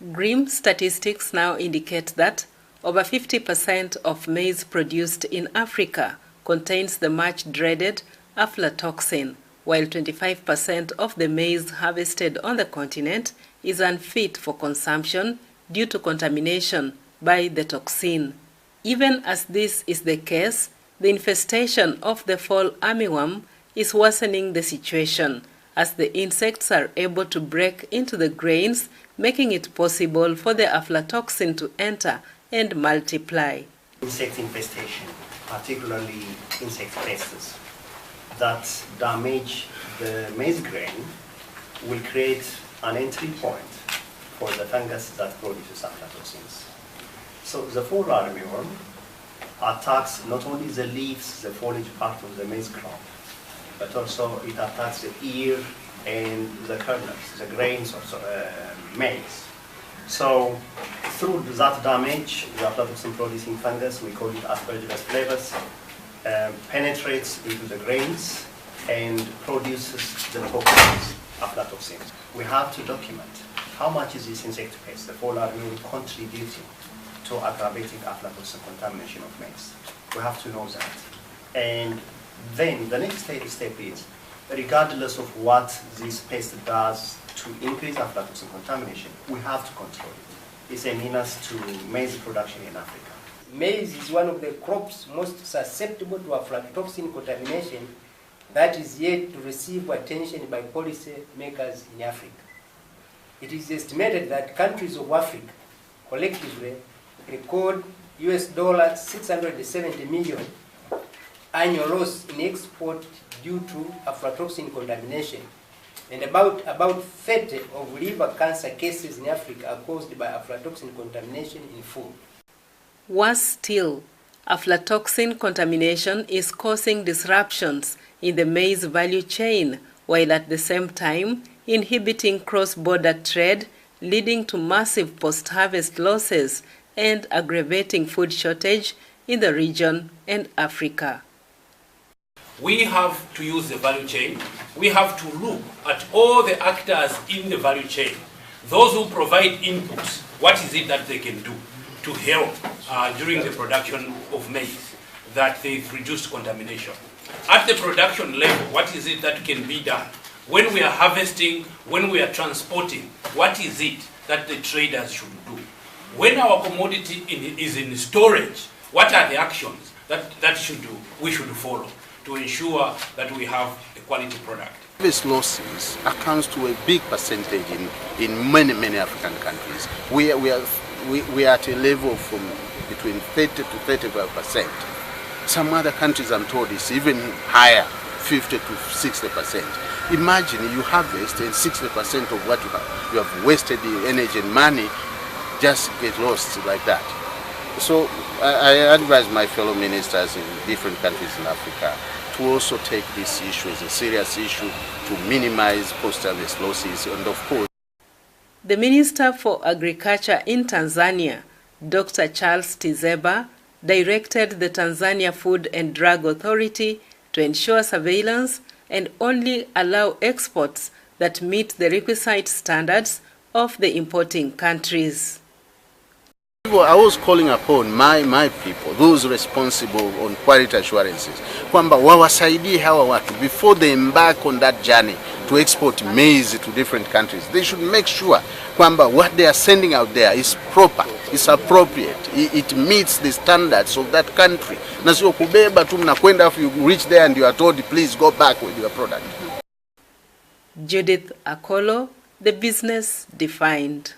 Grim statistics now indicate that over 50% of maize produced in Africa contains the much dreaded aflatoxin, while 25% of the maize harvested on the continent is unfit for consumption due to contamination by the toxin. Even as this is the case, the infestation of the fall armyworm is worsening the situation, as the insects are able to break into the grains, making it possible for the aflatoxin to enter and multiply. Insect infestation, particularly insect pests that damage the maize grain, will create an entry point for the fungus that produces aflatoxins. So the fall armyworm attacks not only the leaves, the foliage part of the maize crop, but also it attacks the ear and the kernels, the grains of maize. So through that damage, the aflatoxin producing fungus, we call it Aspergillus flavus, penetrates into the grains and produces the toxins, aflatoxins. We have to document how much is this insect pest, the fall armyworm, contributing to aggravating aflatoxin contamination of maize. We have to know that. And then the next step is, regardless of what this pest does to increase aflatoxin contamination, we have to control it. It's a menace to maize production in Africa. Maize is one of the crops most susceptible to aflatoxin contamination that is yet to receive attention by policy makers in Africa. It is estimated that countries of Africa collectively record $670 million annual loss in export due to aflatoxin contamination, and about 30 of liver cancer cases in Africa are caused by aflatoxin contamination in food. Worse still, aflatoxin contamination is causing disruptions in the maize value chain, while at the same time inhibiting cross-border trade, leading to massive post-harvest losses and aggravating food shortage in the region and Africa. We have to use the value chain. We have to look at all the actors in the value chain, those who provide inputs. What is it that they can do to help during the production of maize, that they reduce contamination? At the production level, what is it that can be done? When we are harvesting, when we are transporting, what is it that the traders should do? When our commodity is in storage, what are the actions that we should follow to ensure that we have a quality product? Harvest losses accounts to a big percentage in many African countries. We are at a level from between 30 to 35%. Some other countries, I'm told, is even higher, 50 to 60%. Imagine you harvest and 60% of what you have wasted in energy and money just get lost like that. So I advise my fellow ministers in different countries in Africa to also take this issue as a serious issue to minimize post-harvest losses, and of course. The Minister for Agriculture in Tanzania, Dr. Charles Tizeba, directed the Tanzania Food and Drug Authority to ensure surveillance and only allow exports that meet the requisite standards of the importing countries. I was calling upon my people, those responsible on quality assurances, kwamba wawasaidie hawa watu before they embark on that journey to export maize to different countries. They should make sure kwamba what they are sending out there is proper, is appropriate, it meets the standards of that country. Na sio kubeba tu mnakwenda, if you reach there and you are told please go back with your product. Judith Akolo, The Business Defined.